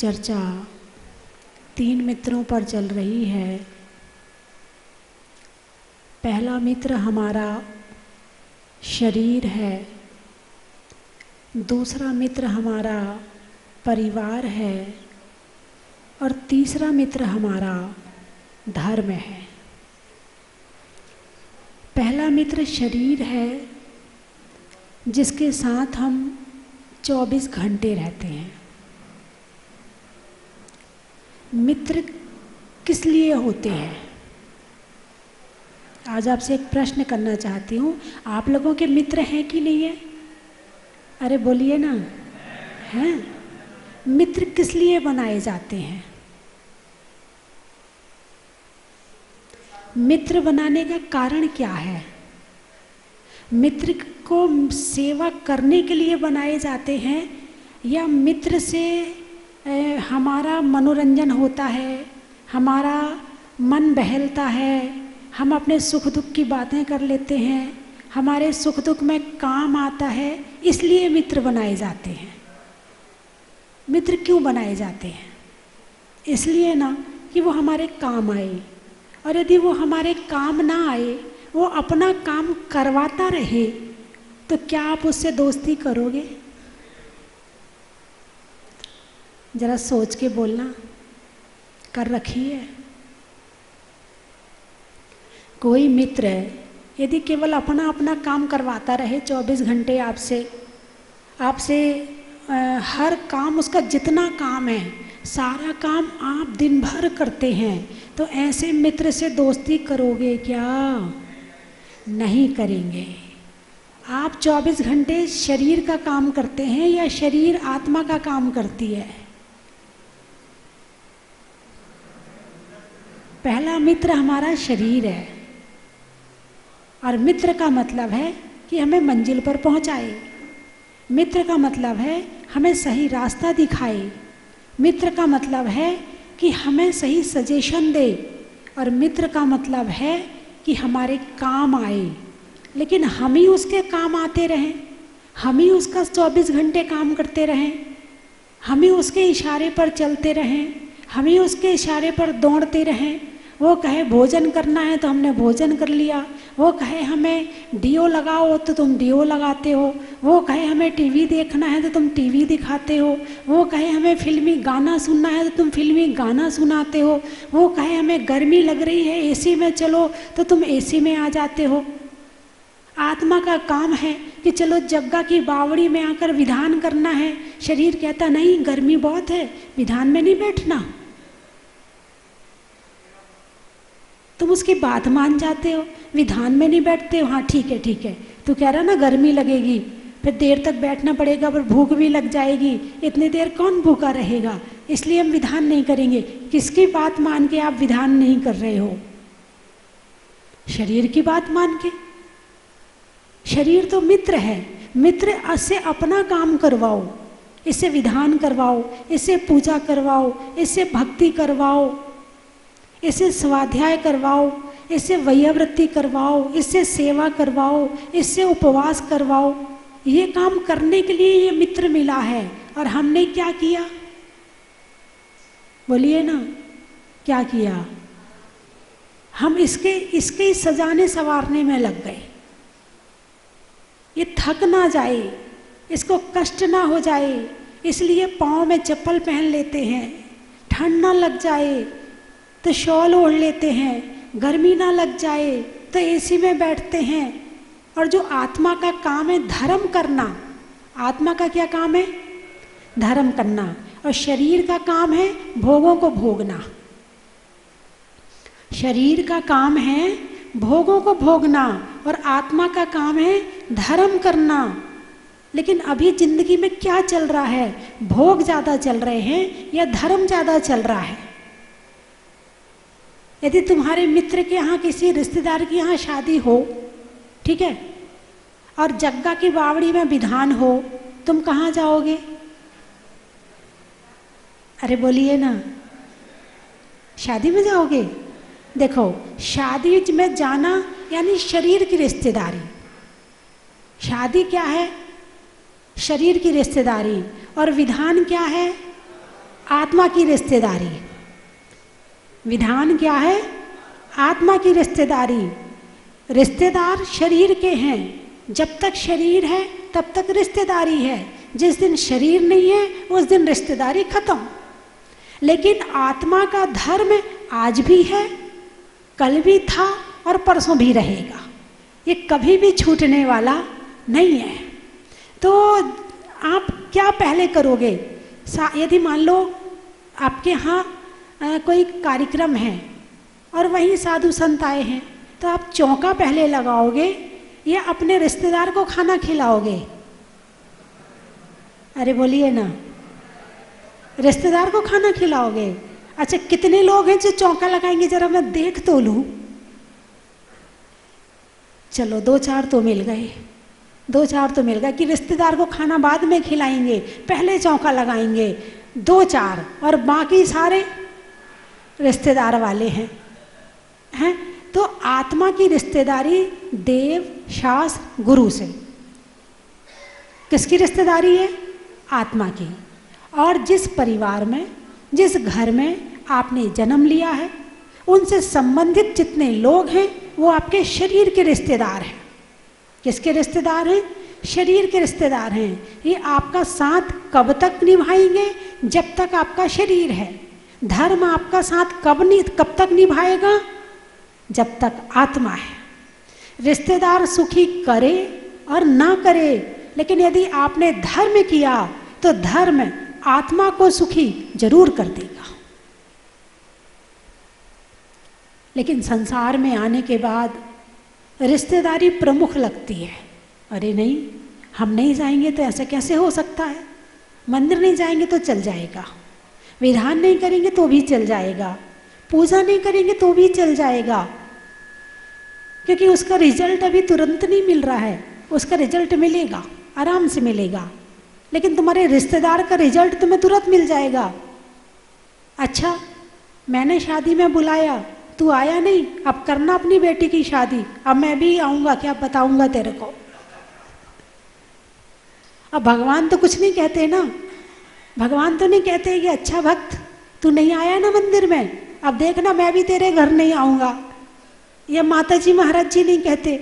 चर्चा 3 मित्रों पर चल रही है। पहला मित्र हमारा शरीर है, दूसरा मित्र हमारा परिवार है और तीसरा मित्र हमारा धर्म है। पहला मित्र शरीर है जिसके साथ हम 24 घंटे रहते हैं। मित्र किस लिए होते हैं? आज आपसे एक प्रश्न करना चाहती हूँ, आप लोगों के मित्र हैं कि नहीं है? अरे बोलिए ना, हैं? मित्र किस लिए बनाए जाते हैं? मित्र बनाने का कारण क्या है? मित्र को सेवा करने के लिए बनाए जाते हैं या मित्र से हमारा मनोरंजन होता है, हमारा मन बहलता है, हम अपने सुख दुख की बातें कर लेते हैं, हमारे सुख दुख में काम आता है, इसलिए मित्र बनाए जाते हैं। मित्र क्यों बनाए जाते हैं? इसलिए ना कि वो हमारे काम आए, और यदि वो हमारे काम ना आए, वो अपना काम करवाता रहे, तो क्या आप उससे दोस्ती करोगे? जरा सोच के बोलना, कर रखी है? कोई मित्र यदि केवल अपना अपना काम करवाता रहे 24 घंटे आपसे हर काम, उसका जितना काम है सारा काम आप दिन भर करते हैं, तो ऐसे मित्र से दोस्ती करोगे क्या? नहीं करेंगे। आप 24 घंटे शरीर का काम करते हैं या शरीर आत्मा का काम करती है? पहला मित्र हमारा शरीर है, और मित्र का मतलब है कि हमें मंजिल पर पहुंचाए। मित्र का मतलब है हमें सही रास्ता दिखाए। मित्र का मतलब है कि हमें सही सजेशन दे, और मित्र का मतलब है कि हमारे काम आए। लेकिन हम ही उसके काम आते रहें, हम ही उसका 24 घंटे काम करते रहें, हम ही उसके इशारे पर चलते रहें, हम ही उसके इशारे पर दौड़ते रहें। वो कहे भोजन करना है तो हमने भोजन कर लिया, वो कहे हमें डीओ लगाओ तो तुम डीओ लगाते हो, वो कहे हमें टीवी देखना है तो तुम टीवी दिखाते हो, वो कहे हमें फिल्मी गाना सुनना है तो तुम फिल्मी गाना सुनाते हो, वो कहे हमें गर्मी लग रही है एसी में चलो तो तुम एसी में आ जाते हो। आत्मा का काम है कि चलो जग्गा की बावड़ी में आकर विधान करना है। शरीर कहता नहीं, गर्मी बहुत है, विधान में नहीं बैठना। तुम उसकी बात मान जाते हो, विधान में नहीं बैठते हो। हाँ ठीक है ठीक है, तू कह रहा ना गर्मी लगेगी, फिर देर तक बैठना पड़ेगा, पर भूख भी लग जाएगी, इतनी देर कौन भूखा रहेगा, इसलिए हम विधान नहीं करेंगे। किसकी बात मान के आप विधान नहीं कर रहे हो? शरीर की बात मान के। शरीर तो मित्र है, मित्र से अपना काम करवाओ, इससे विधान करवाओ, इससे पूजा करवाओ, इससे भक्ति करवाओ, इससे स्वाध्याय करवाओ, इससे वैयावृत्ति करवाओ, इससे सेवा करवाओ, इससे उपवास करवाओ। ये काम करने के लिए ये मित्र मिला है, और हमने क्या किया? बोलिए ना, क्या किया? हम इसके सजाने संवारने में लग गए। ये थक ना जाए, इसको कष्ट ना हो जाए, इसलिए पाँव में चप्पल पहन लेते हैं। ठंड ना लग जाए तो शॉल ओढ़ लेते हैं, गर्मी ना लग जाए तो एसी में बैठते हैं। और जो आत्मा का काम है धर्म करना, आत्मा का क्या काम है? धर्म करना। और शरीर का काम है भोगों को भोगना। शरीर का काम है भोगों को भोगना, और आत्मा का काम है धर्म करना। लेकिन अभी जिंदगी में क्या चल रहा है? भोग ज़्यादा चल रहे हैं या धर्म ज़्यादा चल रहा है? यदि तुम्हारे मित्र के यहाँ किसी रिश्तेदार के यहाँ शादी हो, ठीक है, और जग्गा की बावड़ी में विधान हो, तुम कहाँ जाओगे? अरे बोलिए ना, शादी में जाओगे? देखो, शादी में जाना यानी शरीर की रिश्तेदारी। शादी क्या है? शरीर की रिश्तेदारी। और विधान क्या है? आत्मा की रिश्तेदारी। विधान क्या है? आत्मा की रिश्तेदारी। रिश्तेदार शरीर के हैं, जब तक शरीर है तब तक रिश्तेदारी है, जिस दिन शरीर नहीं है उस दिन रिश्तेदारी खत्म। लेकिन आत्मा का धर्म आज भी है, कल भी था और परसों भी रहेगा, ये कभी भी छूटने वाला नहीं है। तो आप क्या पहले करोगे? यदि मान लो आपके यहाँ कोई कार्यक्रम है और वहीं साधु संत आए हैं, तो आप चौका पहले लगाओगे या अपने रिश्तेदार को खाना खिलाओगे? अरे बोलिए ना, रिश्तेदार को खाना खिलाओगे। अच्छा, कितने लोग हैं जो चौका लगाएंगे? जरा मैं देख तो लूँ। चलो 2-4 तो मिल गए, 2-4 तो मिल गए कि रिश्तेदार को खाना बाद में खिलाएंगे, पहले चौका लगाएंगे। 2-4 और बाकी सारे रिश्तेदार वाले हैं। तो आत्मा की रिश्तेदारी देव, शास्त्र, गुरु से। किसकी रिश्तेदारी है? आत्मा की। और जिस परिवार में, जिस घर में आपने जन्म लिया है, उनसे संबंधित जितने लोग हैं वो आपके शरीर के रिश्तेदार हैं। किसके रिश्तेदार हैं? शरीर के रिश्तेदार हैं। ये आपका साथ कब तक निभाएंगे? जब तक आपका शरीर है। धर्म आपका साथ कब तक निभाएगा? जब तक आत्मा है। रिश्तेदार सुखी करे और ना करे, लेकिन यदि आपने धर्म किया तो धर्म आत्मा को सुखी जरूर कर देगा। लेकिन संसार में आने के बाद रिश्तेदारी प्रमुख लगती है। अरे नहीं, हम नहीं जाएंगे तो ऐसा कैसे हो सकता है? मंदिर नहीं जाएंगे तो चल जाएगा, विधान नहीं करेंगे तो भी चल जाएगा, पूजा नहीं करेंगे तो भी चल जाएगा, क्योंकि उसका रिजल्ट अभी तुरंत नहीं मिल रहा है। उसका रिजल्ट मिलेगा, आराम से मिलेगा, लेकिन तुम्हारे रिश्तेदार का रिजल्ट तुम्हें तुरंत मिल जाएगा। अच्छा, मैंने शादी में बुलाया, तू आया नहीं, अब करना अपनी बेटी की शादी, अब मैं भी आऊँगा, क्या बताऊँगा तेरे को। अब भगवान तो कुछ नहीं कहते ना, भगवान तो नहीं कहते कि अच्छा भक्त तू नहीं आया ना मंदिर में, अब देखना मैं भी तेरे घर नहीं आऊँगा। या माता जी महाराज जी नहीं कहते,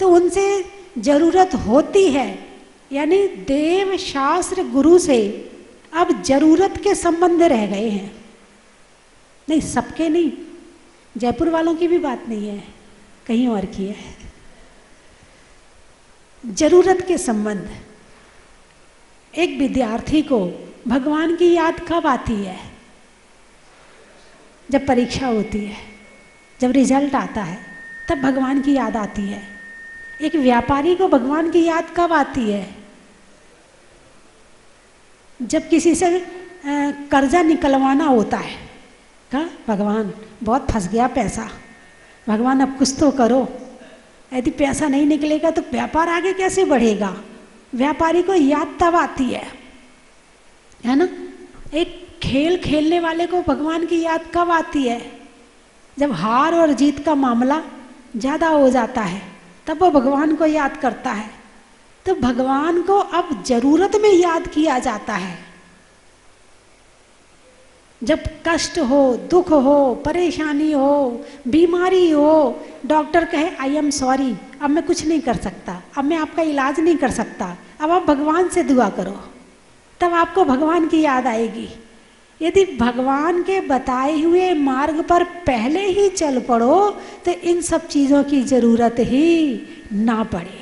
तो उनसे जरूरत होती है। यानी देव, शास्त्र, गुरु से अब जरूरत के संबंध रह गए हैं। नहीं, सबके नहीं, जयपुर वालों की भी बात नहीं है, कहीं और की है। जरूरत के संबंध। एक विद्यार्थी को भगवान की याद कब आती है? जब परीक्षा होती है, जब रिजल्ट आता है, तब भगवान की याद आती है। एक व्यापारी को भगवान की याद कब आती है? जब किसी से कर्जा निकलवाना होता है। कहा भगवान बहुत फंस गया पैसा, भगवान अब कुछ तो करो, यदि पैसा नहीं निकलेगा तो व्यापार आगे कैसे बढ़ेगा? व्यापारी को याद तब आती है ना। एक खेल खेलने वाले को भगवान की याद कब आती है? जब हार और जीत का मामला ज़्यादा हो जाता है, तब वो भगवान को याद करता है। तो भगवान को अब जरूरत में याद किया जाता है। जब कष्ट हो, दुख हो, परेशानी हो, बीमारी हो, डॉक्टर कहे आई एम सॉरी, अब मैं कुछ नहीं कर सकता, अब मैं आपका इलाज नहीं कर सकता, अब आप भगवान से दुआ करो, तब आपको भगवान की याद आएगी। यदि भगवान के बताए हुए मार्ग पर पहले ही चल पड़ो तो इन सब चीज़ों की जरूरत ही ना पड़े।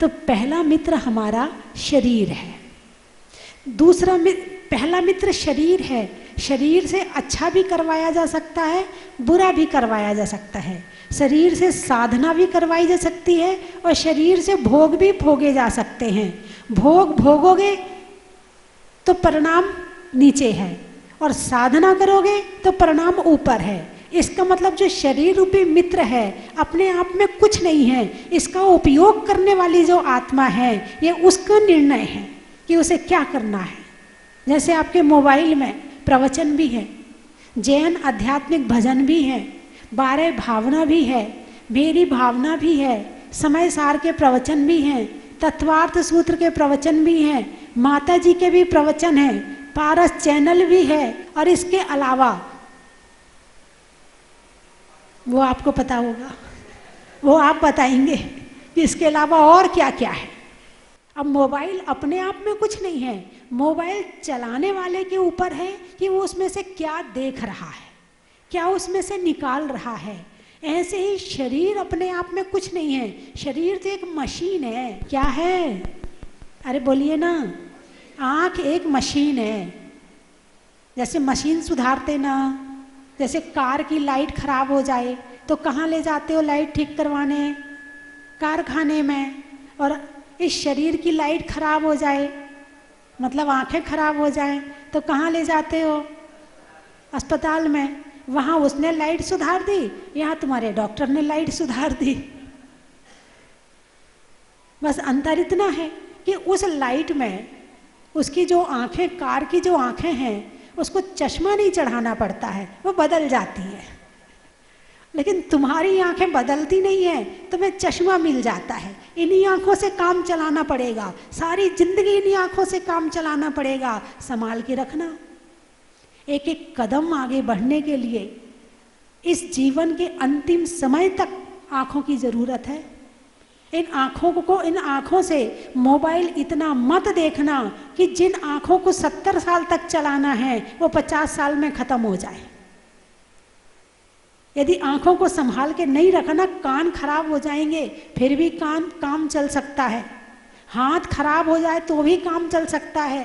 तो पहला मित्र हमारा शरीर है। दूसरा पहला मित्र शरीर है। शरीर से अच्छा भी करवाया जा सकता है, बुरा भी करवाया जा सकता है। शरीर से साधना भी करवाई जा सकती है और शरीर से भोग भी भोगे जा सकते हैं। भोग भोगोगे तो परिणाम नीचे है और साधना करोगे तो परिणाम ऊपर है। इसका मतलब जो शरीर रूपी मित्र है अपने आप में कुछ नहीं है, इसका उपयोग करने वाली जो आत्मा है ये उसका निर्णय है कि उसे क्या करना है। जैसे आपके मोबाइल में प्रवचन भी है, जैन आध्यात्मिक भजन भी है, 12 भावना भी है, मेरी भावना भी है, समय सार के प्रवचन भी हैं, तत्वार्थ सूत्र के प्रवचन भी हैं, माता जी के भी प्रवचन हैं, पारस चैनल भी है, और इसके अलावा वो आपको पता होगा, वो आप बताएंगे कि इसके अलावा और क्या क्या है। अब मोबाइल अपने आप में कुछ नहीं है, मोबाइल चलाने वाले के ऊपर है कि वो उसमें से क्या देख रहा है, क्या उसमें से निकाल रहा है। ऐसे ही शरीर अपने आप में कुछ नहीं है, शरीर तो एक मशीन है। क्या है? अरे बोलिए ना। आँख एक मशीन है। जैसे मशीन सुधारते ना, जैसे कार की लाइट खराब हो जाए तो कहाँ ले जाते हो लाइट ठीक करवाने? कारखाने में। और इस शरीर की लाइट खराब हो जाए, मतलब आंखें खराब हो जाएं, तो कहाँ ले जाते हो? अस्पताल में। वहाँ उसने लाइट सुधार दी, यहाँ तुम्हारे डॉक्टर ने लाइट सुधार दी। बस अंतर इतना है कि उस लाइट में उसकी जो आंखें, कार की जो आंखें हैं, उसको चश्मा नहीं चढ़ाना पड़ता है, वो बदल जाती है। लेकिन तुम्हारी आंखें बदलती नहीं है, तुम्हें चश्मा मिल जाता है। इन्हीं आंखों से काम चलाना पड़ेगा, सारी जिंदगी इन्हीं आंखों से काम चलाना पड़ेगा। संभाल के रखना। एक एक कदम आगे बढ़ने के लिए इस जीवन के अंतिम समय तक आंखों की जरूरत है। इन आंखों से मोबाइल इतना मत देखना कि जिन आंखों को 70 साल तक चलाना है वो 50 साल में खत्म हो जाए। यदि आंखों को संभाल के नहीं रखना, कान खराब हो जाएंगे, फिर भी काम चल सकता है। हाथ खराब हो जाए तो भी काम चल सकता है,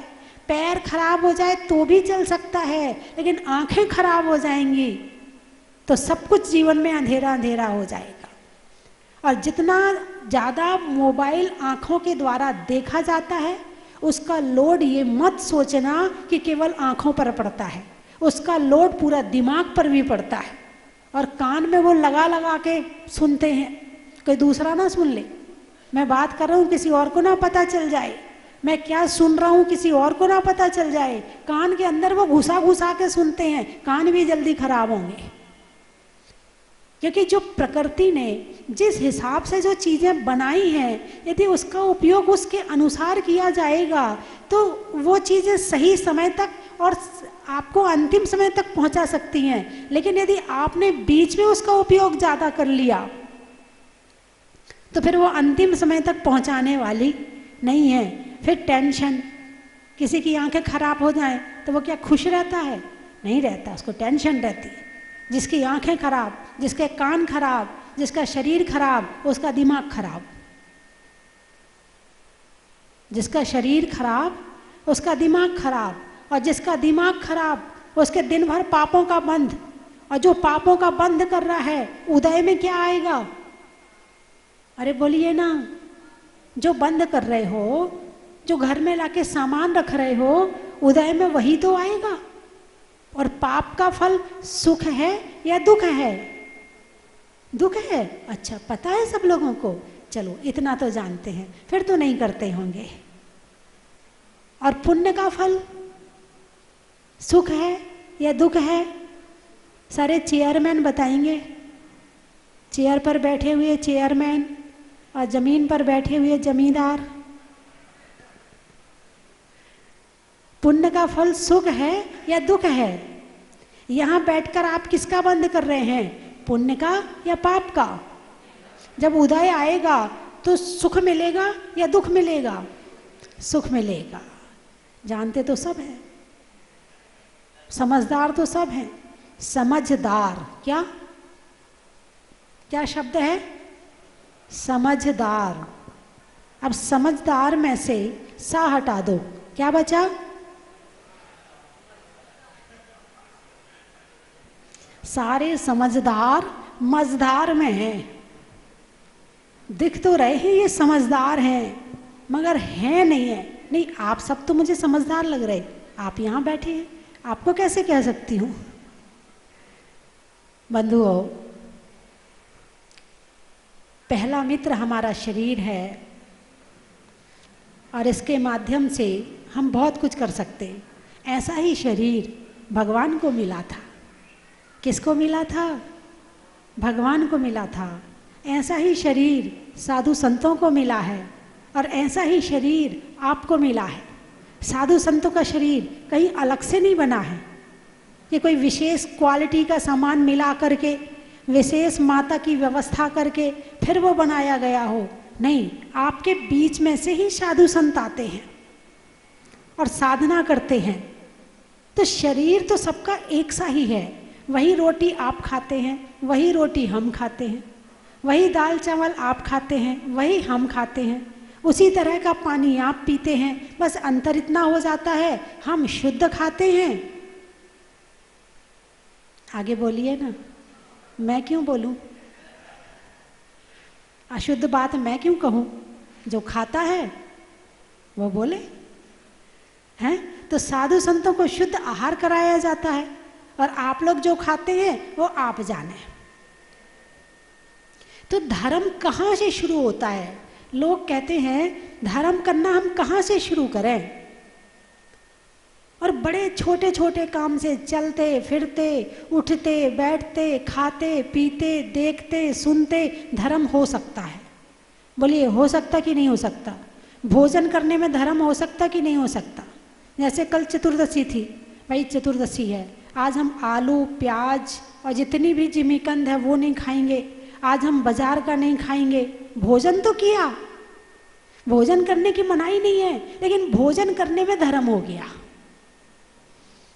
पैर खराब हो जाए तो भी चल सकता है, लेकिन आंखें खराब हो जाएंगी तो सब कुछ जीवन में अंधेरा अंधेरा हो जाएगा। और जितना ज़्यादा मोबाइल आंखों के द्वारा देखा जाता है, उसका लोड ये मत सोचना कि केवल आंखों पर पड़ता है, उसका लोड पूरा दिमाग पर भी पड़ता है। और कान में वो लगा लगा के सुनते हैं, कोई दूसरा ना सुन ले। मैं बात कर रहा हूँ किसी और को ना पता चल जाए, मैं क्या सुन रहा हूँ किसी और को ना पता चल जाए। कान के अंदर वो घुसा घुसा के सुनते हैं, कान भी जल्दी खराब होंगे। क्योंकि जो प्रकृति ने जिस हिसाब से जो चीज़ें बनाई हैं, यदि उसका उपयोग उसके अनुसार किया जाएगा तो वो चीज़ें सही समय तक और आपको अंतिम समय तक पहुंचा सकती हैं। लेकिन यदि आपने बीच में उसका उपयोग ज़्यादा कर लिया तो फिर वो अंतिम समय तक पहुंचाने वाली नहीं है। फिर टेंशन, किसी की आंखें खराब हो जाएं तो वो क्या खुश रहता है? नहीं रहता, उसको टेंशन रहती है। जिसकी आंखें खराब, जिसके कान खराब, जिसका शरीर खराब, उसका दिमाग खराब। जिसका शरीर खराब उसका दिमाग खराब, और जिसका दिमाग खराब उसके दिन भर पापों का बंध। और जो पापों का बंध कर रहा है, उदय में क्या आएगा? अरे बोलिए ना। जो बंद कर रहे हो, जो घर में लाके सामान रख रहे हो, उदय में वही तो आएगा। और पाप का फल सुख है या दुख है? दुख है। अच्छा, पता है सब लोगों को? चलो इतना तो जानते हैं, फिर तो नहीं करते होंगे। और पुण्य का फल सुख है या दुख है? सारे चेयरमैन बताएंगे। चेयर पर बैठे हुए चेयरमैन और जमीन पर बैठे हुए जमींदार। पुण्य का फल सुख है या दुख है? यहाँ बैठकर आप किसका बंद कर रहे हैं? पुण्य का या पाप का? जब उदय आएगा तो सुख मिलेगा या दुख मिलेगा? सुख मिलेगा। जानते तो सब हैं, समझदार तो सब हैं। समझदार, क्या क्या शब्द है? समझदार। अब समझदार में से सा हटा दो, क्या बचा? सारे समझदार मझदार में हैं। दिख तो रहे हैं ये समझदार हैं, मगर हैं नहीं है। नहीं, आप सब तो मुझे समझदार लग रहे, आप यहाँ बैठे हैं, आपको कैसे कह सकती हूँ? बंधुओं, पहला मित्र हमारा शरीर है और इसके माध्यम से हम बहुत कुछ कर सकते हैं। ऐसा ही शरीर भगवान को मिला था। किसको मिला था? भगवान को मिला था। ऐसा ही शरीर साधु संतों को मिला है और ऐसा ही शरीर आपको मिला है। साधु संतों का शरीर कहीं अलग से नहीं बना है कि कोई विशेष क्वालिटी का सामान मिला करके, विशेष माता की व्यवस्था करके फिर वो बनाया गया हो। नहीं, आपके बीच में से ही साधु संत आते हैं और साधना करते हैं। तो शरीर तो सबका एक सा ही है। वही रोटी आप खाते हैं, वही रोटी हम खाते हैं, वही दाल चावल आप खाते हैं, वही हम खाते हैं, उसी तरह का पानी आप पीते हैं। बस अंतर इतना हो जाता है, हम शुद्ध खाते हैं। आगे बोलिए ना, मैं क्यों बोलूं? अशुद्ध बात मैं क्यों कहूं? जो खाता है वो बोले हैं। तो साधु संतों को शुद्ध आहार कराया जाता है और आप लोग जो खाते हैं वो आप जाने। तो धर्म कहाँ से शुरू होता है? लोग कहते हैं धर्म करना हम कहाँ से शुरू करें? और बड़े छोटे छोटे काम से, चलते फिरते, उठते बैठते, खाते पीते, देखते सुनते धर्म हो सकता है। बोलिए, हो सकता कि नहीं हो सकता? भोजन करने में धर्म हो सकता कि नहीं हो सकता? जैसे कल चतुर्दशी थी, भाई चतुर्दशी है, आज हम आलू प्याज और जितनी भी जिमीकंद है वो नहीं खाएंगे, आज हम बाजार का नहीं खाएंगे। भोजन तो किया, भोजन करने की मनाही नहीं है, लेकिन भोजन करने में धर्म हो गया।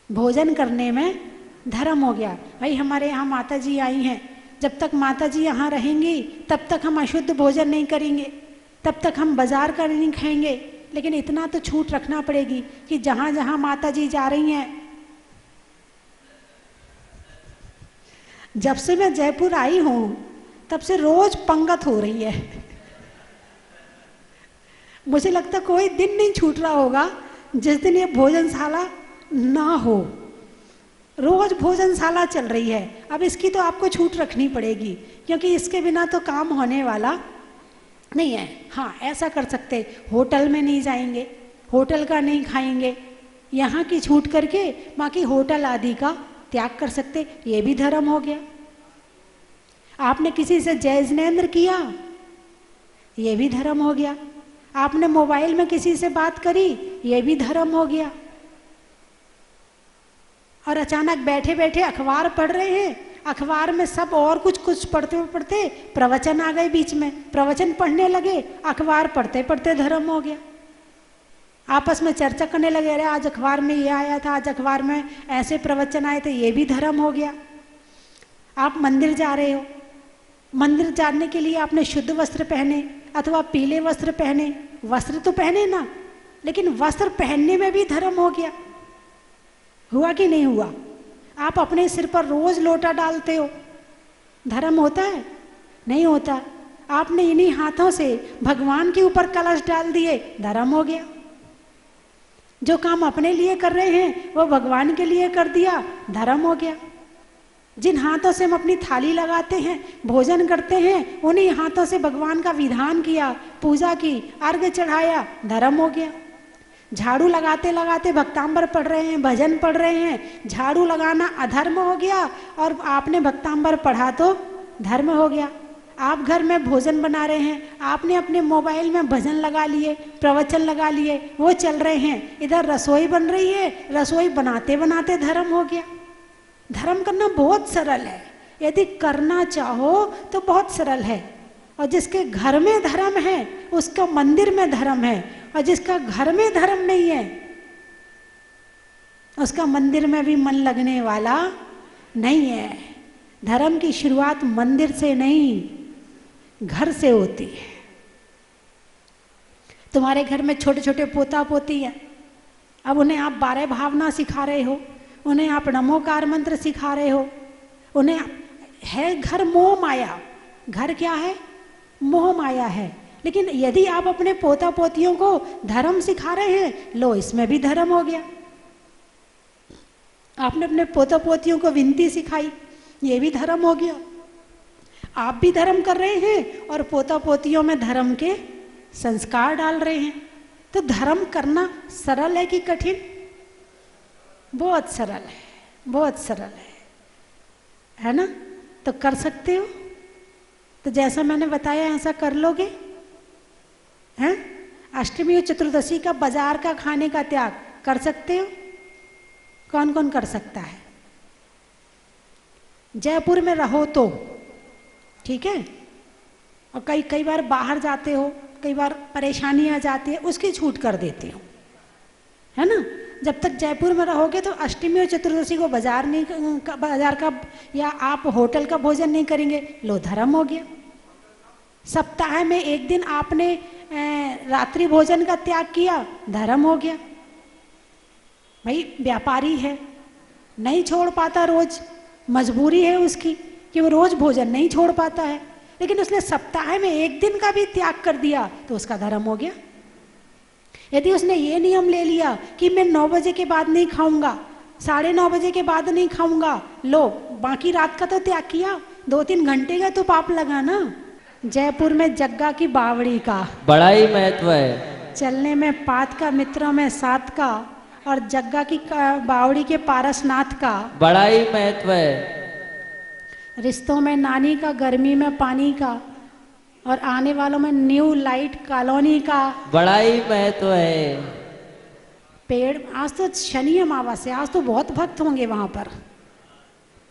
भोजन करने में धर्म हो गया। भाई हमारे यहाँ माता जी आई हैं, जब तक माता जी यहाँ रहेंगी तब तक हम अशुद्ध भोजन नहीं करेंगे, तब तक हम बाजार का नहीं खाएंगे। लेकिन इतना तो छूट रखना पड़ेगी कि जहाँ जहाँ माता जी जा रही हैं। जब से मैं जयपुर आई हूँ तब से रोज पंगत हो रही है। मुझे लगता कोई दिन नहीं छूट रहा होगा जिस दिन ये भोजनशाला ना हो। रोज भोजनशाला चल रही है। अब इसकी तो आपको छूट रखनी पड़ेगी, क्योंकि इसके बिना तो काम होने वाला नहीं है। हाँ, ऐसा कर सकते, होटल में नहीं जाएंगे, होटल का नहीं खाएंगे, यहाँ की छूट करके बाकी होटल आदि का त्याग कर सकते। ये भी धर्म हो गया। आपने किसी से जय जिनेंद्र किया, ये भी धर्म हो गया। आपने मोबाइल में किसी से बात करी, ये भी धर्म हो गया। और अचानक बैठे बैठे अखबार पढ़ रहे हैं, अखबार में सब और कुछ पढ़ते पढ़ते प्रवचन आ गए बीच में, प्रवचन पढ़ने लगे, अखबार पढ़ते पढ़ते धर्म हो गया। आपस में चर्चा करने लगे, अरे आज अखबार में ये आया था, आज अखबार में ऐसे प्रवचन आए थे, ये भी धर्म हो गया। आप मंदिर जा रहे हो, मंदिर जाने के लिए आपने शुद्ध वस्त्र पहने अथवा पीले वस्त्र पहने, वस्त्र तो पहने ना, लेकिन वस्त्र पहनने में भी धर्म हो गया। हुआ कि नहीं हुआ? आप अपने सिर पर रोज लोटा डालते हो, धर्म होता है? नहीं होता। आपने इन्हीं हाथों से भगवान के ऊपर कलश डाल दिए, धर्म हो गया। जो काम अपने लिए कर रहे हैं वो भगवान के लिए कर दिया, धर्म हो गया। जिन हाथों से हम अपनी थाली लगाते हैं, भोजन करते हैं, उन्हीं हाथों से भगवान का विधान किया, पूजा की, अर्घ्य चढ़ाया, धर्म हो गया। झाड़ू लगाते लगाते भक्तांबर पढ़ रहे हैं, भजन पढ़ रहे हैं, झाड़ू लगाना अधर्म हो गया और आपने भक्तांबर पढ़ा तो धर्म हो गया। आप घर में भोजन बना रहे हैं, आपने अपने मोबाइल में भजन लगा लिए, प्रवचन लगा लिए, वो चल रहे हैं, इधर रसोई बन रही है, रसोई बनाते बनाते धर्म हो गया। धर्म करना बहुत सरल है, यदि करना चाहो तो बहुत सरल है। और जिसके घर में धर्म है उसका मंदिर में धर्म है, और जिसका घर में धर्म नहीं है उसका मंदिर में भी मन लगने वाला नहीं है। धर्म की शुरुआत मंदिर से नहीं, घर से होती है। तुम्हारे घर में छोटे छोटे पोता पोती हैं, अब उन्हें आप 12 भावना सिखा रहे हो, उन्हें आप नमोकार मंत्र सिखा रहे हो, उन्हें है घर मोह माया। घर क्या है? मोह माया है। लेकिन यदि आप अपने पोता पोतियों को धर्म सिखा रहे हैं, लो इसमें भी धर्म हो गया। आपने अपने पोता पोतियों को विनती सिखाई, ये भी धर्म हो गया। आप भी धर्म कर रहे हैं और पोता पोतियों में धर्म के संस्कार डाल रहे हैं। तो धर्म करना सरल है कि कठिन? बहुत सरल है, बहुत सरल है ना? तो कर सकते हो? तो जैसा मैंने बताया ऐसा कर लोगे हैं? अष्टमी और चतुर्दशी का बाजार का खाने का त्याग कर सकते हो? कौन कौन कर सकता है? जयपुर में रहो तो ठीक है, और कई बार बाहर जाते हो, कई बार परेशानी आ जाती है, उसकी छूट कर देते हो, है ना। जब तक जयपुर में रहोगे तो अष्टमी और चतुर्दशी को बाजार का या आप होटल का भोजन नहीं करेंगे, लो धर्म हो गया। सप्ताह में एक दिन आपने रात्रि भोजन का त्याग किया, धर्म हो गया। भाई व्यापारी है, नहीं छोड़ पाता रोज, मजबूरी है उसकी कि वो रोज भोजन नहीं छोड़ पाता है, लेकिन उसने सप्ताह में एक दिन का भी त्याग कर दिया तो उसका धर्म हो गया। यदि उसने ये नियम ले लिया कि मैं 9 बजे के बाद नहीं खाऊंगा, 9:30 बजे के बाद नहीं खाऊंगा, लो बाकी रात का तो त्याग किया, 2-3 घंटे का तो पाप लगा ना। जयपुर में जग्गा की बावड़ी का बड़ा ही महत्व है। चलने में पात का, मित्रों में साथ का, और जग्गा की बावड़ी के पारसनाथ का बड़ा ही महत्व है। रिश्तों में नानी का, गर्मी में पानी का, और आने वालों में न्यू लाइट कॉलोनी का बड़ा ही महत्व है। पेड़, आज तो शनि अमावस्या, आज तो बहुत भक्त होंगे वहां पर।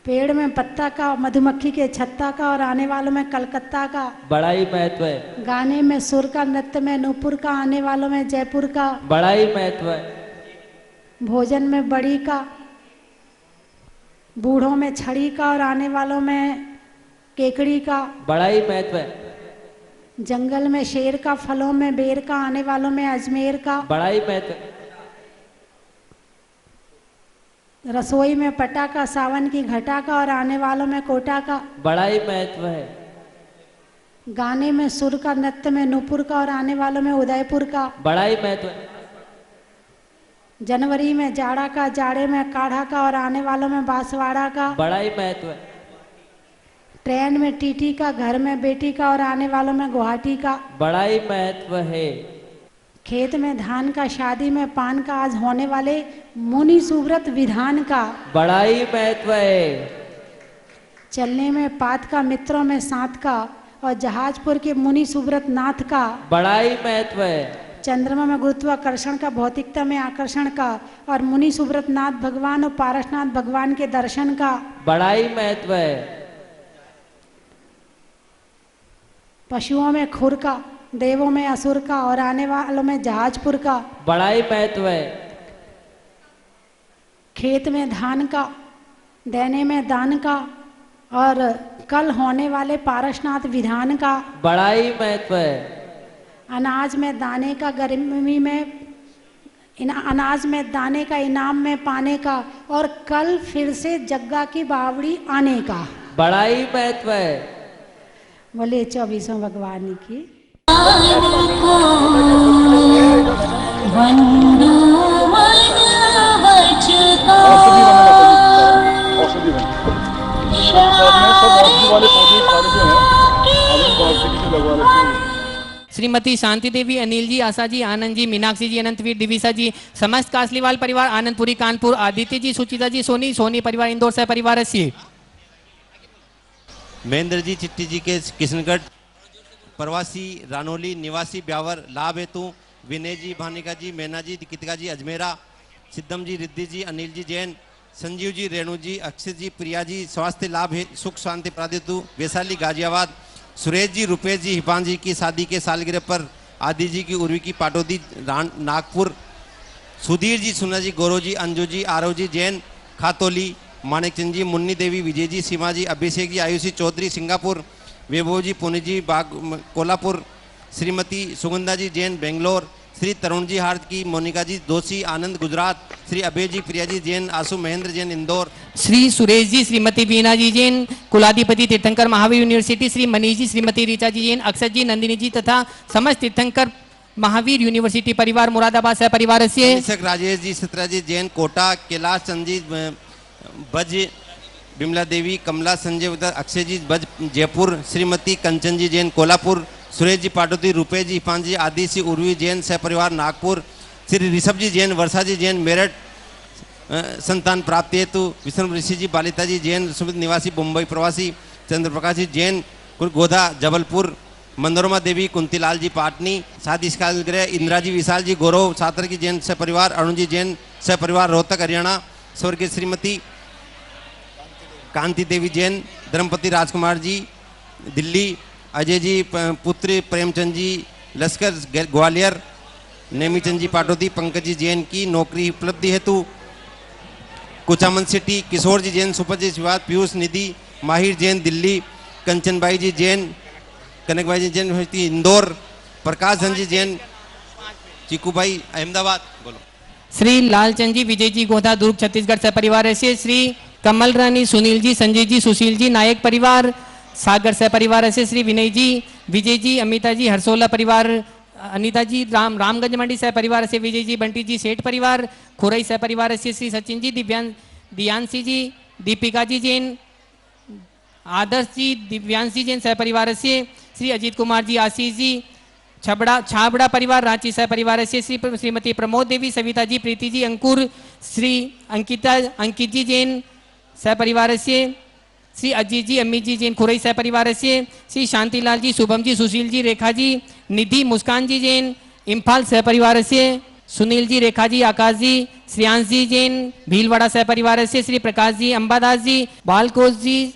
पेड़ में पत्ता का, मधुमक्खी के छत्ता का, और आने वालों में कलकत्ता का बड़ा ही महत्व है। गाने में सुर का, नृत्य में नूपुर का, आने वालों में जयपुर का बड़ा ही महत्व है। भोजन में बड़ी का, बूढ़ों में छड़ी का, और आने वालों में केकड़ी का बड़ा ही महत्व है। जंगल में शेर का, फलों में बेर का, आने वालों में अजमेर का बड़ा ही महत्व है। रसोई में पटा का, सावन की घटा का, और आने वालों में कोटा का बड़ा ही महत्व है। गाने में सुर का, नृत्य में नूपुर का, और आने वालों में उदयपुर का बड़ा ही महत्व है। जनवरी में जाड़ा का, जाड़े में काढ़ा का, और आने वालों में बांसवाड़ा का बड़ा ही महत्व है। ट्रेन में टीटी का, घर में बेटी का, और आने वालों में गुवाहाटी का बड़ा ही महत्व है। खेत में धान का, शादी में पान का, आज होने वाले मुनि सुव्रत विधान का बड़ा ही महत्व है। चलने में पात का, मित्रों में साथ का, और जहाजपुर के मुनि सुव्रत नाथ का बड़ा ही महत्व है। चंद्रमा में गुरुत्वाकर्षण का, भौतिकता में आकर्षण का, और मुनि सुव्रत नाथ भगवान और पारसनाथ भगवान के दर्शन का बड़ा ही महत्व है। पशुओं में खुर का, देवों में असुर का, और आने वालों में जहाजपुर का बड़ा ही महत्व है। खेत में धान का, देने में दान का, और कल होने वाले पारसनाथ विधान का बड़ा ही महत्व है। अनाज में दाने का, गर्मी में अनाज में दाने का, इनाम में पाने का, और कल फिर से जग्गा की बावड़ी आने का बड़ा ही महत्व है। बोले 24वें भगवान की। श्रीमती शांति देवी, अनिल जी, आशा जी, आनंद जी, मीनाक्षी जी, अनंतवीर, दिविसा जी, समस्त कासलीवाल परिवार, आनंदपुरी कानपुर, आदित्य जी, सुचिता जी, सोनी परिवार, इंदौर सह परिवार से महेंद्र जी, चिट्टी जी के किशनगढ़ प्रवासी, रानोली निवासी ब्यावर लाभ हेतु विनय जी, भानिका जी, मैना जी, दीपिका जी, अजमेरा, सिद्धम जी, रिद्धि जी, अनिल जी जैन, संजीव जी, रेणु जी, अक्षय जी, प्रिया जी, स्वास्थ्य लाभ सुख शांति प्रादितु वैशाली गाजियाबाद, सुरेश जी, रुपेश जी, हिपान जी की शादी के सालगिरह पर, आदि जी की उर्वी की पाटोदी नागपुर, सुधीर जी, सुना जी, गौरव जी, अंजू जी, आरव जी जैन खातोली, मानिक चंद जी, मुन्नी देवी, विजय जी, सीमा जी, अभिषेक जी, आयुषी चौधरी सिंगापुर, वैभव जी, पुनी जी, बाग कोल्हापुर, श्रीमती सुगंधा जी जैन बेंगलोर, श्री तरुण जी हार्द की, मोनिका जी दोषी आनंद गुजरात, श्री अभय जी, प्रिया जी जैन, आशु महेंद्र जैन इंदौर, श्री सुरेश जी, श्रीमती बीना जी जैन कुलाधिपति तीर्थंकर महावीर यूनिवर्सिटी, श्री मनीष जी, श्रीमती रीचा जी जैन, अक्षय जी, नंदिनी जी तथा समस्त तीर्थंकर महावीर यूनिवर्सिटी परिवार मुरादाबाद सह परिवार से राजेश जी, सत्रा जी जैन कोटा, कैलाश चंद जी बज, बिमला देवी, कमला संजय, अक्षय जी बज जयपुर, श्रीमती कंचन जी जैन कोल्हापुर, सुरेश जी पाटोदी, रुपेश जी, हिपान जी, आदि सी उर्वी जैन सह परिवार नागपुर, श्री ऋषभ जी जैन, वर्षा जी जैन मेरठ संतान प्राप्ति हेतु, विष्णु ऋषि जी, बालिता जी जैन सुमित निवासी मुंबई प्रवासी, चंद्र प्रकाश जी जैन गोधा जबलपुर, मनोरमा देवी कुंतीलाल जी पाटनी, शादी गृह इंदिरा जी विशाल जी गौरव सातर की जैन सपरिवार, अरुण जी जैन सपरिवार रोहतक हरियाणा, स्वर्गीय श्रीमती कांति देवी जैन, धर्मपति राजकुमार जी दिल्ली, अजय जी पुत्री प्रेमचंद जी लश्कर ग्वालियर, नेमीचंद जी पाटोदी, पंकज जी जैन की नौकरी उपलब्धि हेतु कुचामन सिटी, किशोर जी जैन सुपरजी विवाद, पीयूष निधि माहिर जैन दिल्ली, कंचनबाई जी जैन, कनकबाई जी जैन इंदौर, प्रकाश धन जी जैन चीकूबाई अहमदाबाद। बोलो। श्री लालचंद जी विजय जी गोधा दुर्ग छत्तीसगढ़ सपरिवार से, श्री कमल रानी सुनील जी संजय जी सुशील जी नायक परिवार सागर सपरिवार से, श्री विनय जी विजय जी अमिता जी हरसोला परिवार, अनिता जी रामगंज मंडी सपरिवार से, विजय जी बंटी जी सेठ परिवार खुरई सपरिवार से, श्री सचिन जी दिव्यांशी जी दीपिका जी जैन, आदर्श जी दिव्यांशी जैन सपरिवार से, श्री अजीत कुमार जी आशीष जी छाबड़ा परिवार रांची सपरिवार से, श्रीमती प्रमोद देवी सविता जी प्रीति जी अंकुर, श्री अंकित जी जैन सपरिवार से, श्री अजीत जी अम्मी जी जैन खुरई सपरिवार से, श्री शांतिलाल जी शुभम जी सुशील जी रेखा जी निधि मुस्कान जी जैन इम्फाल सपरिवार से, सुनील जी रेखा जी आकाश जी श्रेयांश जी जैन भीलवाड़ा सपरिवार से, श्री प्रकाश जी अंबादास जी बालकोच जी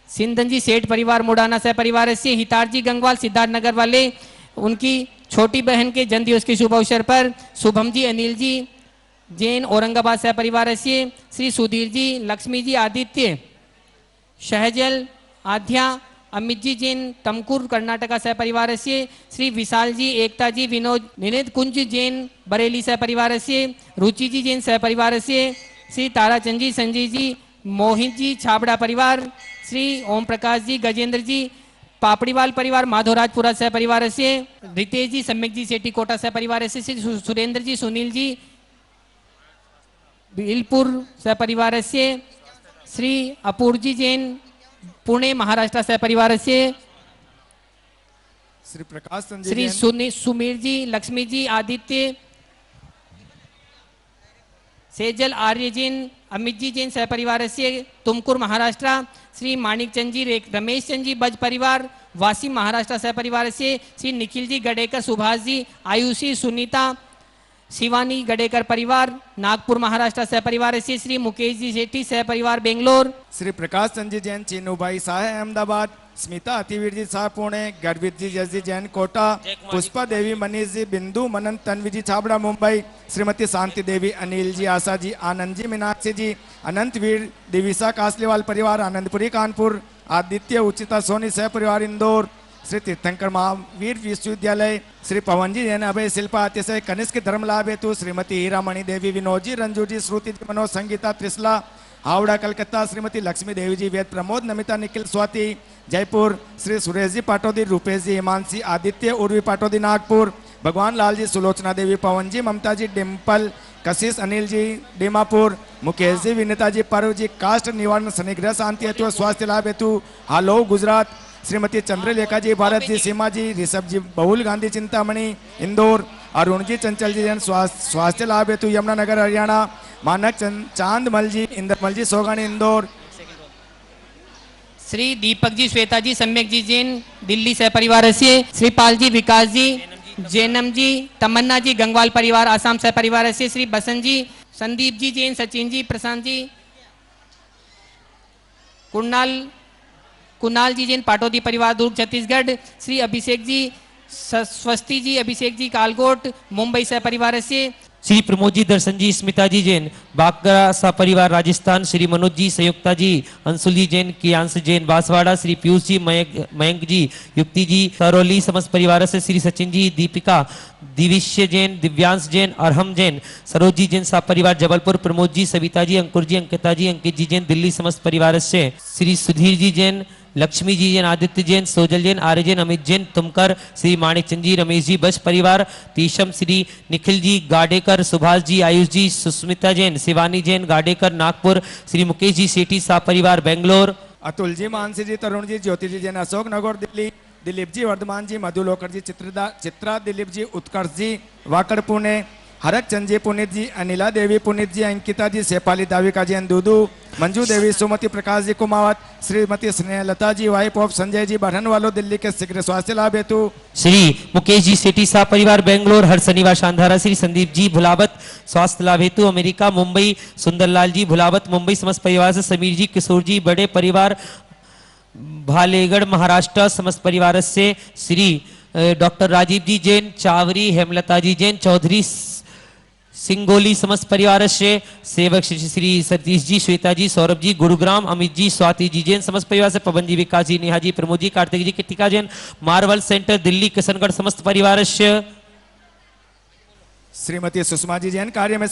सिंधन जी सेठ परिवार मुडाना सपरिवार से, हितार जी गंगवाल सिद्धार्थ नगर वाले, उनकी छोटी बहन के जन्मदिवस के शुभ अवसर पर शुभम जी अनिल जी जैन औरंगाबाद सपरिवार से, श्री सुधीर जी लक्ष्मी जी आदित्य शहजल आध्या अमित जी जैन तमकुर कर्नाटका सपरिवार से, श्री विशाल जी एकता जी विनोद निनित कुंज जैन बरेली सपरिवार से, रुचि जी जैन सपरिवार से, श्री ताराचंद जी संजय जी मोहित जी छाबड़ा परिवार, श्री ओम प्रकाश जी गजेंद्र जी पापड़ीवाल परिवार माधोराजपुरा सपरिवार से, रितेश जी सम्यक जी सेठी कोटा सपरिवार से, श्री सुरेंद्र जी सुनील जी बिलपुर सपरिवार से, श्री अपूर जी जैन पुणे महाराष्ट्र सपरिवार से, श्री प्रकाश श्री सुमीर जी लक्ष्मी जी आदित्य सेजल आर्य जैन अमित जी जैन सपरिवार से, तुमकुर महाराष्ट्र, श्री माणिक चंद जी रमेश चंद जी बज परिवार वासी महाराष्ट्र सपरिवार से, श्री निखिल जी गडेकर सुभाष जी आयुषी सुनीता शिवानी गडेकर परिवार नागपुर महाराष्ट्र सपरिवार से, श्री मुकेश जी सेठी सहपरिवार बेंगलोर, श्री प्रकाश चंद जी जैन चीनूभाई शाह अहमदाबाद, स्मिता अतिवीर जी शाह पुणे, गर्वित जी जस जी जैन कोटा, पुष्पा देवी मनीष जी बिंदु मनन तन्वी जी छाबड़ा मुंबई, श्रीमती शांति देवी अनिल जी आशा जी आनंद जी मीनाक्षी जी अनंत वीर दिविसा कासलीवाल परिवार आनंदपुरी कानपुर, आदित्य उचिता सोनी सह परिवार इंदौर, श्री तीर्थंकर महावीर विश्वविद्यालय, श्री पवन जी जैन अभय शिल्पा अतिशय कनिष्क धर्म लाभ हेतु, श्रीमती हीरामणि देवी विनोद जी रंजू जी श्रुति जी मनोज संगीता त्रिशला हावड़ा कलकत्ता, श्रीमती लक्ष्मी देवी जी वेद प्रमोद नमिता निखिल स्वाति जयपुर, श्री सुरेश जी पाटोदी रूपेश जी हिमांशी आदित्य उर्वी पाटोदी नागपुर, भगवान लाल जी सुलोचना देवी पवन जी ममता जी डिम्पल कशिश अनिल जी डीमापुर, मुकेश जी विनीता जी पर्व जी कास्ट निवारण शनिग्रह शांति हेतु स्वास्थ्य लाभ हेतु हालो गुजरात, श्रीमती चंद्रलेखा जी भारत जी सीमा जी ऋषभ जी बहुल गांधी चिंतामणि इंदौर, अरुण जी चंचल जी जैन स्वास्थ्य लाभ हेतु यमुनानगर हरियाणा, मानक चांदमल जी इंद्रमल जी सोगानी इंदौर, श्री दीपक जी श्वेता जी सम्यक जी जैन दिल्ली सहपरिवार से, श्री पाल जी विकास जी जैनम जी तमन्ना जी गंगवाल परिवार आसाम सहपरिवार से, श्री बसंत जी संदीप जी जैन सचिन जी प्रशांत जी कुणाल जी जैन पाटोदी परिवार दुर्ग छत्तीसगढ़, श्री अभिषेक जी स्वस्ति जी अभिषेक जी कालकोट मुंबई सहपरिवार से, श्री प्रमोद जी दर्शन जी स्मिता जी जैन बागरा सपरिवार राजस्थान, श्री मनोज जी संयुक्ता जी अंशुल जी जैन कियांश जैन बांसवाड़ा, श्री पीयूष जी मयंक जी युक्ति जी करौली समस्त परिवार से, श्री सचिन जी दीपिका दिविश्य जैन दिव्यांश जैन अरहम जैन सरोज जी जैन साप परिवार जबलपुर, प्रमोद जी सविता जी अंकुर जी अंकिता जी अंकित जी जैन दिल्ली समस्त परिवार से, श्री सुधीर जी जैन लक्ष्मी जी जैन आदित्य जैन सोजल जैन आर्य जैन अमित जैन तुमकर, श्री माणिक चंद जी रमेश जी बस परिवार तीशम, श्री निखिल जी गाडेकर सुभाष जी आयुष जी सुस्मिता जैन शिवानी जैन गाडेकर नागपुर, श्री मुकेश जी सेठी सा परिवार बेंगलोर, अतुल जी मानसी जी तरुण जी ज्योति जी जैन अशोक नगर दिल्ली, दिलीप जी वर्धमान जी मधु लोकर जी चित्रा दिलीप जी उत्कर्ष जी वाकड़ पुणे, हरक चंद जी पुनीत जी, अनिला देवी पुनीत जी, अंकिता जी, शेफाली दाविका जी दूदू, मंजू देवी, सुमति प्रकाश जी कुमावत, श्रीमती स्नेहलता जी, वाइफ ऑफ संजय जी बढ़न वालों, दिल्ली के शीघ्र स्वास्थ्य लाभ हेतु। श्री मुकेश जी सेठी साह परिवार बेंगलोर हर शनिवार शानधारा, श्री संदीप जी भुलावत स्वास्थ्य लाभ हेतु अमेरिका मुंबई, सुंदरलाल जी भुलावत मुंबई समस्त परिवार से, समीर जी किशोर जी बड़े परिवार भालेगढ़ महाराष्ट्र समस्त परिवार से, श्री डॉक्टर राजीव जी जैन चावरी, हेमलता जी जैन चौधरी सिंगोली समस्त परिवार से, सेवक श्री सतीश जी, श्वेता जी, सौरभ जी गुरुग्राम, अमित जी, स्वाति जी जैन समस्त परिवार से, पवन जी, विकास जी, नेहा जी, प्रमोद जी, कार्तिक जी, कृतिका जैन मार्वल सेंटर दिल्ली किशनगढ़ समस्त परिवार से। श्रीमती सुषमा जी जैन कार्य में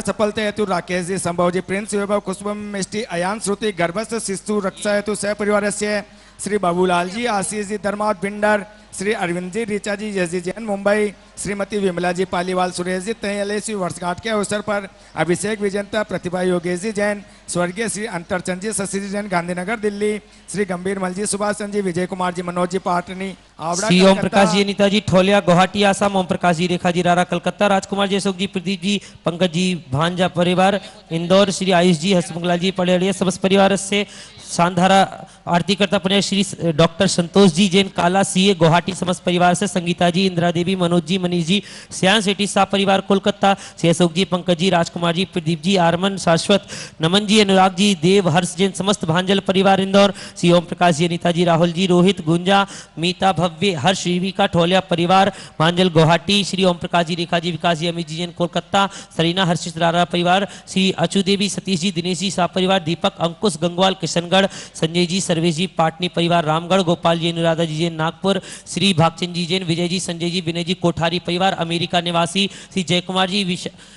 सफलता हेतु राकेश जी, संभव जी, प्रिंस वैभव, कुसुम मिष्टि, अयान श्रुति, गर्भस्थ शिशु रक्षा हेतु सह परिवार से, श्री बाबूलाल जी, आशीष जी, धर्मावत भिंडर, श्री अरविंद जी, रीचा जी, यश जी जैन मुंबई, श्रीमती विमला जी पालीवाल, सुरेश जी 43वीं वर्षगांठ के अवसर पर, अभिषेक विजेंता, प्रतिभा योगेश जी जैन, स्वर्गीय श्री अंतरचंद जी, शशि जी जैन गांधीनगर दिल्ली, श्री गंभीर मल जी, सुभाष चंद जी, विजय कुमार जी, मनोज जी पाटनी आवड़ा, श्री ओम प्रकाश जी, अनिता जी ठोलिया गुवाहाटी आसाम, ओम प्रकाश जी, रेखा जी रारा कलकत्ता, राजकुमार जी, अशोक जी, प्रदीप जी, पंकज जी भांजा परिवार इंदौर, श्री आयुष जी, हसमुखलाल जी पड़ेड़िया समस्त परिवार से, शानधारा आरती करता पुण्य श्री डॉक्टर संतोष जी जैन काला सीए गुवाहाटी समस्त परिवार से, संगीता जी, इंदिरा देवी, मनोज जी, मनीष जी, श्याम सेठी साह परिवार कोलकाता, श्री अशोक जी, पंकज जी, राजकुमार जी, प्रदीप जी, आरमन शाश्वत, नमन जी, अनुराग जी, देव हर्ष जैन समस्त भांजल परिवार इंदौर, श्री ओम प्रकाश जी, अनिता जी, राहुल जी, रोहित गुंजा, मीता भव्य, हर्ष युविका ठोलिया परिवार भांजल गुवाहाटी, श्री ओम प्रकाश जी, रेखा जी, विकास जी, अमित जी जैन कोलकाता, सरीना हर्षित रारा परिवार, श्री अचू देवी, सतीश जी, दिनेश जी साह परिवार, दीपक अंकुश गंगवाल किशनगढ़, संजय जी, सर्वेश जी, पाटनी परिवार रामगढ़, गोपाल जी, अनुराधा जी जैन नागपुर, श्री भागचंद जी जैन, विजय जी, संजय जी, विनय जी कोठारी परिवार अमेरिका निवासी, श्री जयकुमार जी,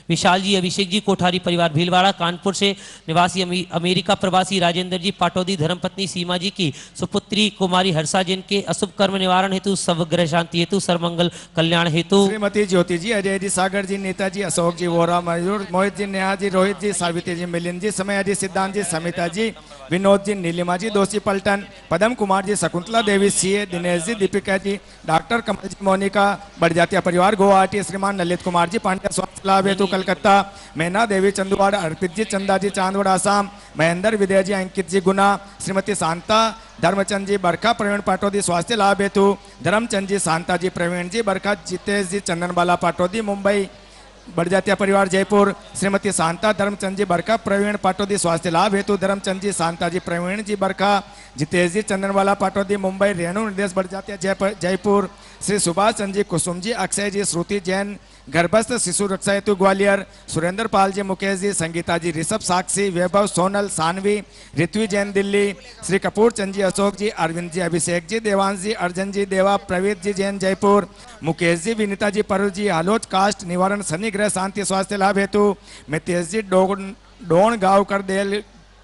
विशाल जी, अभिषेक जी कोठारी परिवार भीलवाड़ा, कानपुर से निवासी अमेरिका प्रवासी राजेंद्र जी पाटौदी, धर्मपत्नी सीमा जी की सुपुत्री कुमारी हर्षा जैन के अशुभ कर्म निवारण हेतु, सर्वग्रह शांति हेतु, सर्वमंगल कल्याण हेतु, श्रीमती ज्योति जी, अजय जी, सागर जी, नीता जी, अशोक जी, वोरा मयूर, मोहित जी, नेहा जी, रोहित जी, सावित्री जी, मिलिंद जी, समय जी, सिद्धांत जी, समिता जी, विनोद जी, नीलिमा जी, दोषी पलटन, पदम कुमार जी, शकुंतला देवी सीए, दिनेश जी, दीपिका जी, डॉक्टर कमल जी, मोनिका बढ़जातिया परिवार गुवाहाटी, श्रीमान ललित कुमार जी पांड्या स्वास्थ्य लाभ हेतु कलकत्ता, मैना देवी चंदुवाड़, अर्पित जी, चंदा जी, चांदवड़ आसाम, महेंद्र विदय जी, अंकित जी गुना, श्रीमती शांता धर्मचंद जी बरखा, प्रवीण पाटौदी स्वास्थ्य लाभ हेतु, धर्मचंद जी, शांता जी, प्रवीण जी बरखा, जितेश जी, चंदनबाला पाटौदी मुंबई बढ़जातिया परिवार जयपुर, श्रीमती शांता धर्मचंद जी बरखा, प्रवीण पाटौदी स्वास्थ्य लाभ हेतु, धर्मचंद जी, शांता जी, प्रवीण जी बरखा, जितेश जी, चंदनवाला पाटौदी मुंबई, रेणु निर्देश बढ़जातिया जयपुर, श्री सुभाष चंद जी, कुसुम जी, अक्षय जी, श्रुति जैन गर्भस्थ शिशु रक्षा हेतु ग्वालियर, सुरेंद्र पाल जी, मुकेश जी, संगीता जी, ऋषभ साक्षी, वैभव सोनल, सानवी, ऋत्वी जैन दिल्ली, श्री कपूर चंद जी, अशोक जी, अरविंद जी, अभिषेक जी, देवांश जी, अर्जन जी, देवा, प्रवीत जी जैन जयपुर, मुकेश जी, विनीता जी, परुल जी, हालोज कास्ट निवारण शनि ग्रह शांति स्वास्थ्य लाभ हेतु, मितेश जी, डोन गांवकर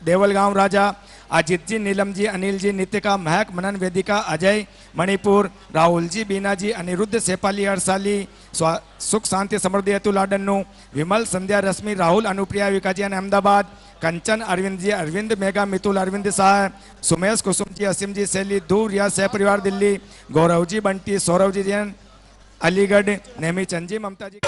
देवल गांव राजा, अजित जी, नीलम जी, अनिल जी, नितिका, महक, मनन, वेदिका, अजय मणिपुर, राहुल जी, बीना जी, अनिरुद्ध, शेफाली, हर्षाली, सुख शांति समृद्धि हेतु लाडन्नू, विमल, संध्या, रश्मि, राहुल, अनुप्रिया, विकाजी अहमदाबाद, कंचन, अरविंद जी, अरविंद, मेघा, मितुल, अरविंद शाह, सुमेश, कुसुम जी, असीम जी, शैली, दूर या सह परिवार दिल्ली, गौरव जी, बंटी, सौरभ जी जैन अलीगढ़, नेमी चंद जी, ममता जी।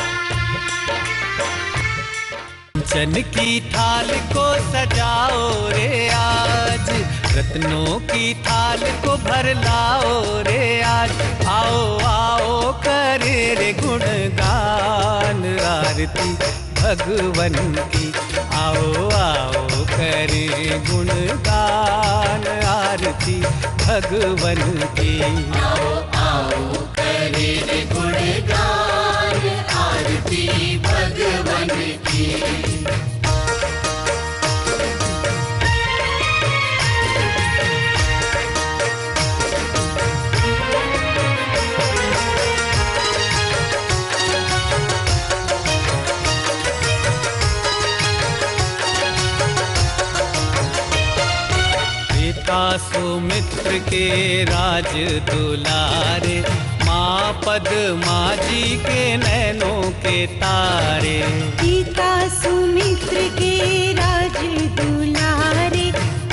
कंचन की थाल को सजाओ रे आज, रत्नों की थाल को भर लाओ रे आज, आओ आओ करे रे गुणगान आरती भगवन की, आओ आओ करे गुणगान आरती भगवन की, आओ आओ करे रे गुणगान आरती भगवन की। सुमित्र के राज दुलारे, माँ पद्मा जी के नैनों के तारे, पिता सुमित्र के राज दुलारे,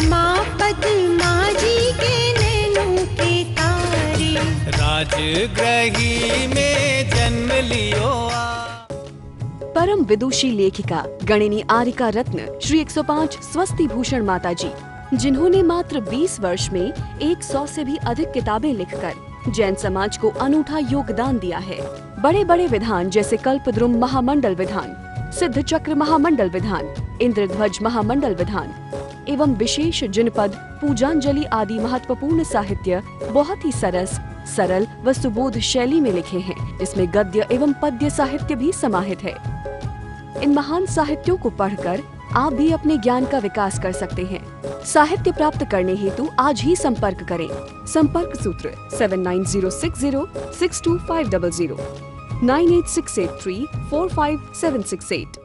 माँ पद्मा जी के नैनों के तारे, राजगृही में जन्म लियो परम विदुषी लेखिका गणिनी आरिका रत्न श्री 105 स्वस्ति भूषण माता जी, जिन्होंने मात्र 20 वर्ष में 100 से भी अधिक किताबें लिखकर जैन समाज को अनूठा योगदान दिया है। बड़े बड़े विधान जैसे कल्पद्रुम महामंडल विधान, सिद्ध चक्र महामंडल विधान, इंद्रध्वज महामंडल विधान एवं विशेष जिनपद, पूजांजलि आदि महत्वपूर्ण साहित्य बहुत ही सरल व सुबोध शैली में लिखे हैं, जिसमें गद्य एवं पद्य साहित्य भी समाहित है। इन महान साहित्यों को पढ़कर आप भी अपने ज्ञान का विकास कर सकते हैं। साहित्य प्राप्त करने हेतु आज ही संपर्क करें। संपर्क सूत्र 7906062500 98683 45768।